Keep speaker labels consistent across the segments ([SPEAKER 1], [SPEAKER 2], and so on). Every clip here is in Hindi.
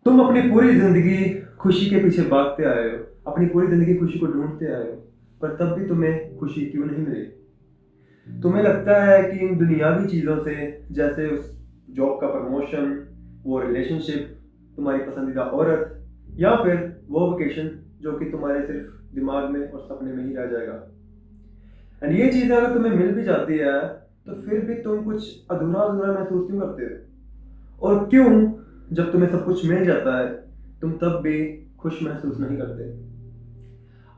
[SPEAKER 1] तुम अपनी पूरी जिंदगी खुशी के पीछे भागते आए हो, अपनी पूरी जिंदगी खुशी को ढूंढते आए हो, पर तब भी तुम्हें खुशी क्यों नहीं मिली? तुम्हें लगता है कि इन दुनियावी चीज़ों से, जैसे उस जॉब का प्रमोशन, वो रिलेशनशिप, तुम्हारी पसंदीदा औरत, या फिर वो वेकेशन जो कि तुम्हारे सिर्फ दिमाग में और सपने में ही रह जाएगा। एंड ये चीज़ें अगर तुम्हें मिल भी जाती है, तो फिर भी तुम कुछ अधूरा अधूरा महसूस क्यों करते हो? और क्यों, जब तुम्हें सब कुछ मिल जाता है, तुम तब भी खुश महसूस नहीं करते?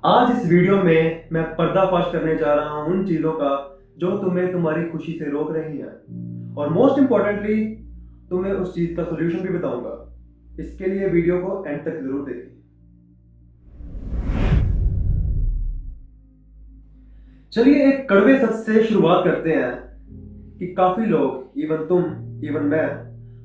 [SPEAKER 1] आज इस वीडियो में मैं पर्दाफाश करने जा रहा हूं उन चीज़ों का जो तुम्हें तुम्हारी खुशी से रोक रही हैं, और मोस्ट इंपॉर्टेंटली तुम्हें उस चीज़ का सोल्यूशन भी बताऊंगा। इसके लिए वीडियो को एंड तक जरूर देखें। चलिए एक कड़वे सच से शुरुआत करते हैं कि काफ़ी लोग, इवन तुम, इवन मैं,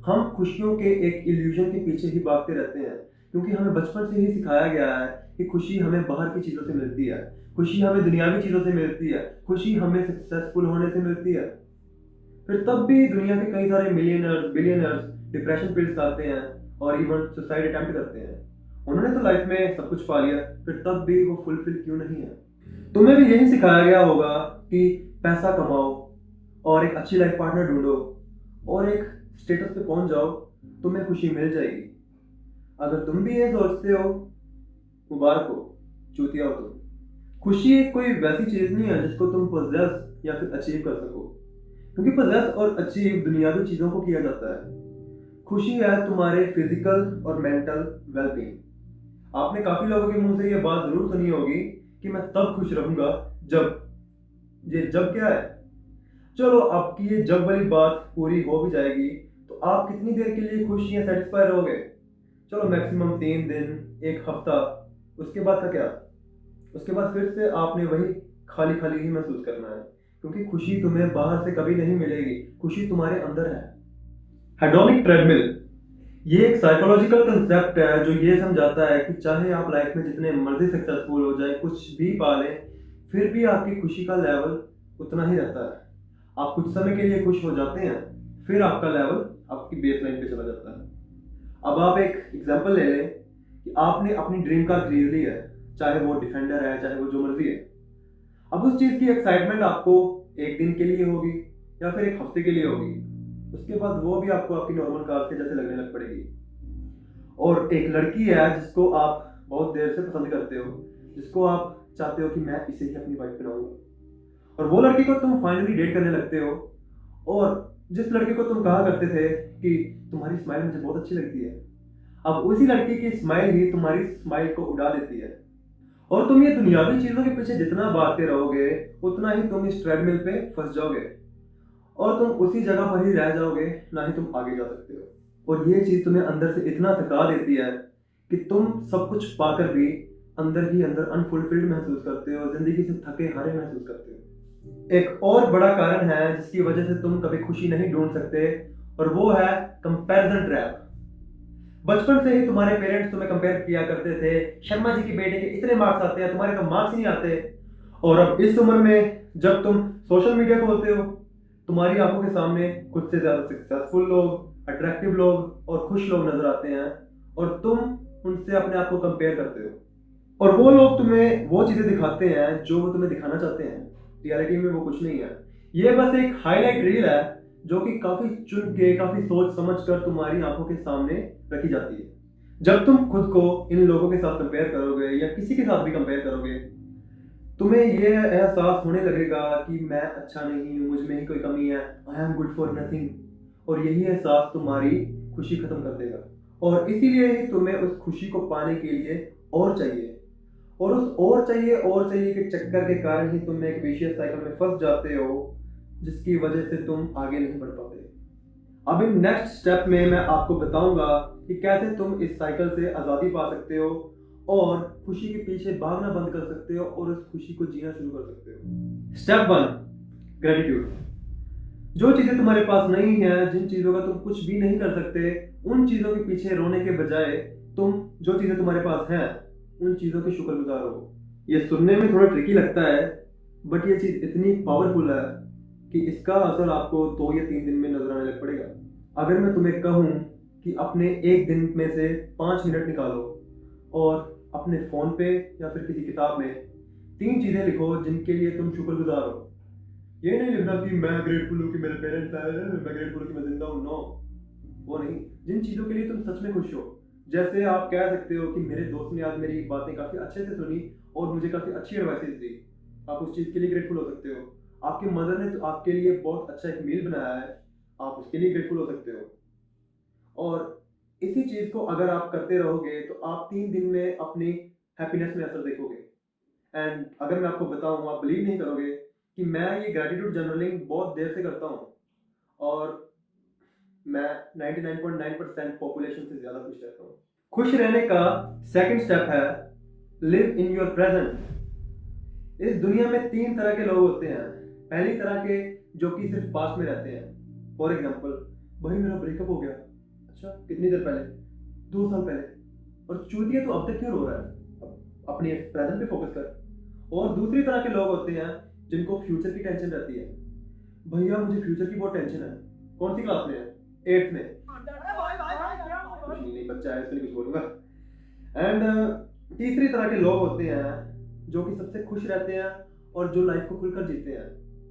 [SPEAKER 1] हम खुशियों के एक इल्यूजन के पीछे ही भागते रहते हैं, क्योंकि हमें बचपन से ही सिखाया गया है कि खुशी हमें बाहर की चीज़ों से मिलती है, खुशी हमें दुनियावी चीज़ों से मिलती है, खुशी हमें सक्सेसफुल होने से मिलती है। फिर तब भी दुनिया के कई सारे मिलियनर्स, बिलियनर्स डिप्रेशन पिल्स खाते हैं और इवन सुसाइड अटेम्प्ट करते हैं। उन्होंने तो लाइफ में सब कुछ पा लिया, फिर तब भी वो फुलफिल क्यों नहीं है? तुम्हें भी यही सिखाया गया होगा कि पैसा कमाओ और एक अच्छी लाइफ पार्टनर ढूंढो और एक स्टेटस पे पहुंच जाओ, तुम्हें खुशी मिल जाएगी। अगर तुम भी ये सोचते हो, मुबारक हो, चूतिया हो तुम। खुशी एक कोई वैसी चीज नहीं है जिसको तुम पोजेस या फिर अचीव कर सको, क्योंकि पोजेस और अचीव दुनियावी चीजों को किया जाता है। खुशी है तुम्हारे फिजिकल और मेंटल वेलबींग। आपने काफी लोगों के मुंह से ये बात जरूर सुनी होगी कि मैं तब खुश रहूंगा जब। ये जब क्या है? चलो आपकी ये जब वाली बात पूरी हो भी जाएगी, तो आप कितनी देर के लिए खुश या सेटिस्फाई रहोगे? चलो मैक्सिमम 3 दिन, एक हफ्ता। उसके बाद का क्या? उसके बाद फिर से आपने वही खाली खाली ही महसूस करना है, क्योंकि खुशी तुम्हें बाहर से कभी नहीं मिलेगी, खुशी तुम्हारे अंदर है। हेडोनिक ट्रेडमिल, ये एक साइकोलॉजिकल कंसेप्ट है जो ये समझाता है कि चाहे आप लाइफ में जितने मर्जी सक्सेसफुल हो जाए, कुछ भी पा लें, फिर भी आपकी खुशी का लेवल उतना ही रहता है। आप कुछ समय के लिए खुश हो जाते हैं, फिर आपका लेवल आपकी बेस लाइन पे चला जाता है। अब आप एक एग्जांपल ले लें कि आपने अपनी ड्रीम कार खरीद ली है, चाहे वो डिफेंडर है, चाहे वो जो मर्जी है। अब उस चीज़ की एक्साइटमेंट आपको एक दिन के लिए होगी या फिर एक हफ्ते के लिए होगी, उसके बाद वो भी आपको आपकी नॉर्मल कार के जैसे लगने लग पड़ेगी। और एक लड़की है जिसको आप बहुत देर से पसंद करते हो, जिसको आप चाहते हो कि मैं इसे ही अपनी वाइफ बनाऊंगा, और वो लड़की को तुम फाइनली डेट करने लगते हो, और जिस लड़के को तुम कहा करते थे कि तुम्हारी स्माइल मुझे बहुत अच्छी लगती है, अब उसी लड़की की स्माइल ही तुम्हारी स्माइल को उड़ा देती है। और तुम ये दुनियावी चीजों के पीछे जितना भागते रहोगे, उतना ही तुम इस ट्रेडमिल पे फंस जाओगे, और तुम उसी जगह पर ही रह जाओगे, ना ही तुम आगे जा सकते हो। और ये चीज तुम्हें अंदर से इतना थका देती है कि तुम सब कुछ पाकर भी अंदर ही अंदर अनफुलफिल्ड महसूस करते हो, जिंदगी से थके हारे महसूस करते हो। एक और बड़ा कारण है जिसकी वजह से तुम कभी खुशी नहीं ढूंढ सकते, और वो है कंपैरिजन ट्रैप। बचपन से ही तुम्हारे पेरेंट्स तुम्हें कंपेयर किया करते थे, शर्मा जी की बेटे के इतने मार्क्स आते हैं, तुम्हारे तो मार्क्स नहीं आते। और अब इस उम्र में जब तुम सोशल मीडिया खोलते हो, तुम्हारी आंखों के सामने खुद से ज्यादा सक्सेसफुल लोग, अट्रैक्टिव लोग और खुश लोग नजर आते हैं, और तुम उनसे अपने आप को कंपेयर करते हो। और वो लोग तुम्हें वो चीजें दिखाते हैं जो वो तुम्हें दिखाना चाहते हैं, रियलिटी में वो कुछ नहीं है। ये बस एक हाईलाइट रील है जो कि काफी चुन के, काफी सोच समझ कर तुम्हारी आंखों के सामने रखी जाती है। जब तुम खुद को इन लोगों के साथ कंपेयर करोगे या किसी के साथ भी कंपेयर करोगे, तुम्हें ये एहसास होने लगेगा कि मैं अच्छा नहीं हूँ, मुझ में ही कोई कमी है, I am good for nothing. और यही एहसास तुम्हारी खुशी खत्म कर देगा, और इसीलिए ही तुम्हें उस खुशी को पाने के लिए और चाहिए, और उस और चाहिए के चक्कर के कारण ही तुम एक विशियस साइकिल में फंस जाते हो, जिसकी वजह से तुम आगे नहीं बढ़ पाते। अब इन नेक्स्ट स्टेप में मैं आपको बताऊंगा कि कैसे तुम इस साइकिल से आज़ादी पा सकते हो और खुशी के पीछे भागना बंद कर सकते हो और उस खुशी को जीना शुरू कर सकते हो। Step 1, gratitude. जो चीजें तुम्हारे पास नहीं है, जिन चीजों का तुम कुछ भी नहीं कर सकते, उन चीजों के पीछे रोने के बजाय तुम जो चीजें तुम्हारे पास हैं, उन चीजों के शुक्रगुजार हो। ये सुनने में थोड़ा ट्रिकी लगता है, बट ये चीज इतनी पावरफुल है कि इसका असर आपको 2 या 3 दिन में नजर आने लग पड़ेगा। अगर मैं तुम्हें कहूँ कि अपने एक दिन में से 5 मिनट निकालो और अपने फ़ोन पे या फिर किसी किताब में 3 चीज़ें लिखो जिनके लिए तुम शुक्रगुजार हो। ये नहीं लिखना कि मैं ग्रेटफुल हूँ कि मेरे पेरेंट्स आए हैं, मैं ग्रेटफुल हूँ कि मैं जिंदा हूँ। नो, वो नहीं। जिन चीज़ों के लिए तुम सच में खुश हो, जैसे आप कह सकते हो कि मेरे दोस्त ने आज मेरी बातें काफ़ी अच्छे से सुनी और मुझे काफ़ी अच्छी एडवाइसेस दी। आप उस चीज़ के लिए ग्रेटफुल हो सकते हो। आपकी मदर ने तो आपके लिए बहुत अच्छा एक मील बनाया है, आप उसके लिए ग्रेटफुल हो सकते हो। और इसी चीज़ को अगर आप करते रहोगे तो आप 3 दिन में अपनी हैप्पीनेस में असर देखोगे। एंड अगर मैं आपको बताऊँ, आप बिलीव नहीं करोगे कि मैं ये ग्रैटिट्यूड जर्नलिंग बहुत देर से करता हूँ और मैं 99.9% पॉपुलेशन से ज़्यादा खुश रहता हूँ। खुश रहने का सेकंड स्टेप है लिव इन योर प्रेजेंट। इस दुनिया में 3 तरह के लोग होते हैं। पहली तरह के जो कि सिर्फ पास्ट में रहते हैं। फॉर एग्जाम्पल, भाई मेरा ब्रेकअप हो गया। अच्छा, कितनी देर पहले? 2 साल पहले। और चूतिया तो अब तक क्यों रो रहा है? अपने प्रेजेंट पे फोकस कर। और दूसरी तरह के लोग होते हैं जिनको फ्यूचर की टेंशन रहती है। भैया मुझे फ्यूचर की बहुत टेंशन है। कौन सी क्लास में है? 8th में। कुछ नहीं, बच्चा है, इसको नहीं कुछ बोलूंगा। एंड तीसरी तरह के लोग होते हैं जो कि सबसे खुश रहते हैं और जो लाइफ को खुलकर जीते हैं।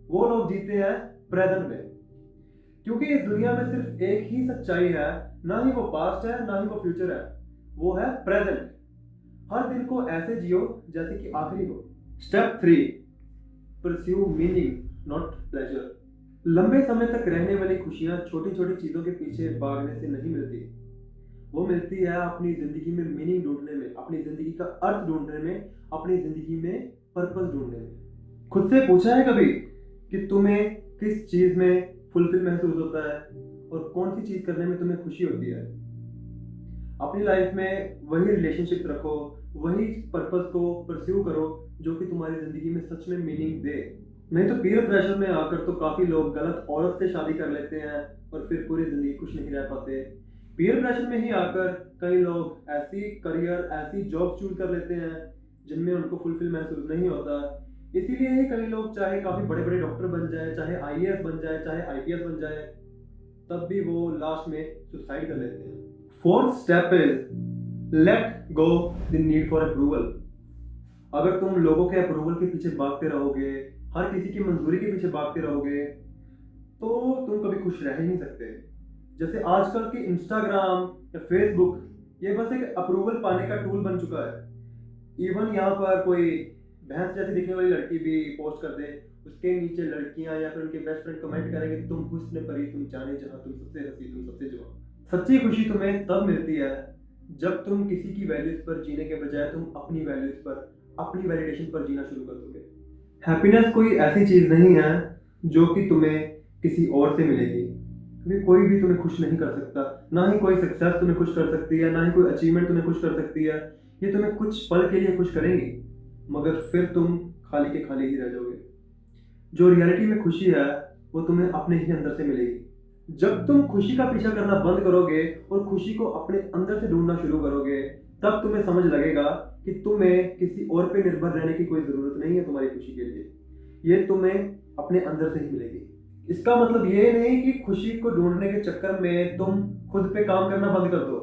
[SPEAKER 1] वो लोग जीते हैं प्रेजेंट में, क्योंकि इस दुनिया में सिर्फ एक ही सच्चाई है, ना ही वो पास्ट है ना ही वो फ्यूचर है, वो है प्रेजेंट। हर दिन को ऐसे जियो जैसे कि आखिरी हो। Step 3, pursue meaning not pleasure. लंबे समय तक रहने वाली खुशियां छोटी छोटी चीजों के पीछे भागने से नहीं मिलती। वो मिलती है अपनी जिंदगी में मीनिंग ढूंढने में, अपनी जिंदगी का अर्थ ढूंढने में, अपनी जिंदगी में पर्पस ढूंढने में। खुद से पूछा है कभी कि तुम्हें किस चीज में फुलफिल महसूस होता है और कौन सी चीज करने में तुम्हें खुशी होती है? अपनी लाइफ में वही रिलेशनशिप रखो, वही पर्पस को परस्यू करो जो कि तुम्हारी जिंदगी में सच में मीनिंग दे। नहीं तो पीयर प्रेशर में आकर तो काफी लोग गलत औरत से शादी कर लेते हैं और फिर पूरी जिंदगी खुश नहीं रह पाते। पीयर प्रेशर में ही आकर कई लोग ऐसी करियर, ऐसी जॉब चूज कर लेते हैं जिनमें उनको फुलफिल महसूस नहीं होता। इसीलिए ही कई लोग चाहे काफी बड़े बड़े डॉक्टर बन जाए, चाहे आईएएस बन जाए, चाहे आईपीएस बन जाए, तब भी वो लास्ट में सुसाइड कर लेते हैं। Fourth step is let go the need for approval. अगर तुम लोगों के अप्रूवल के पीछे भागते रहोगे, हर किसी की मंजूरी के पीछे भागते रहोगे, तो तुम कभी खुश रह ही नहीं सकते। जैसे आजकल की इंस्टाग्राम या फेसबुक, ये बस एक अप्रूवल पाने का टूल बन चुका है। इवन यहाँ पर कोई भैंस जैसी दिखने वाली लड़की भी पोस्ट कर दे, उसके नीचे लड़कियां या फिर उनके बेस्ट फ्रेंड कमेंट करेंगे, तुम हुस्न परी, तुम जाने जहां, तुम सबसे हंसी, तुम सबसे जवान। सच्ची खुशी तुम्हें तब मिलती है जब तुम किसी की वैल्यूज पर जीने के बजाय तुम अपनी वैल्यूज पर, अपनी वैलिडेशन पर जीना शुरू कर दोगे। हैप्पीनेस कोई ऐसी चीज नहीं है जो कि तुम्हें किसी और से मिलेगी, क्योंकि कोई भी तुम्हें खुश नहीं कर सकता। ना ही कोई सक्सेस तुम्हें खुश कर सकती है, ना ही कोई अचीवमेंट तुम्हें खुश कर सकती है। ये तुम्हें कुछ पल के लिए खुश करेंगी, मगर फिर तुम खाली के खाली ही रह जाओगे। जो रियलिटी में खुशी है वो तुम्हें अपने ही अंदर से मिलेगी। जब तुम खुशी का पीछा करना बंद करोगे और खुशी को अपने अंदर से ढूंढना शुरू करोगे, तब तुम्हें समझ लगेगा कि तुम्हें किसी और पे निर्भर रहने की कोई जरूरत नहीं है तुम्हारी खुशी के लिए। ये तुम्हें अपने अंदर से ही मिलेगी। इसका मतलब ये नहीं कि खुशी को ढूंढने के चक्कर में तुम खुद पे काम करना बंद कर दो,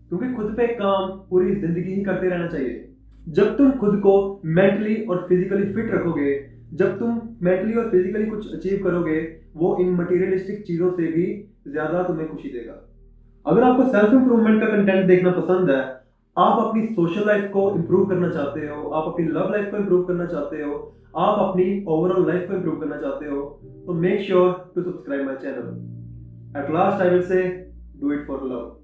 [SPEAKER 1] क्योंकि खुद पे काम पूरी जिंदगी ही करते रहना चाहिए। जब तुम खुद को मेंटली और फिजिकली फिट रखोगे, जब तुम मेंटली और फिजिकली कुछ अचीव करोगे, वो इन मटेरियलिस्टिक चीजों से भी ज्यादा तुम्हें खुशी देगा। अगर आपको सेल्फ इंप्रूवमेंट का कंटेंट देखना पसंद है, आप अपनी सोशल लाइफ को इंप्रूव करना चाहते हो, आप अपनी लव लाइफ को इंप्रूव करना चाहते हो, आप अपनी ओवरऑल लाइफ को इंप्रूव करना चाहते हो, तो make sure to subscribe my channel. At last I will say do it for love.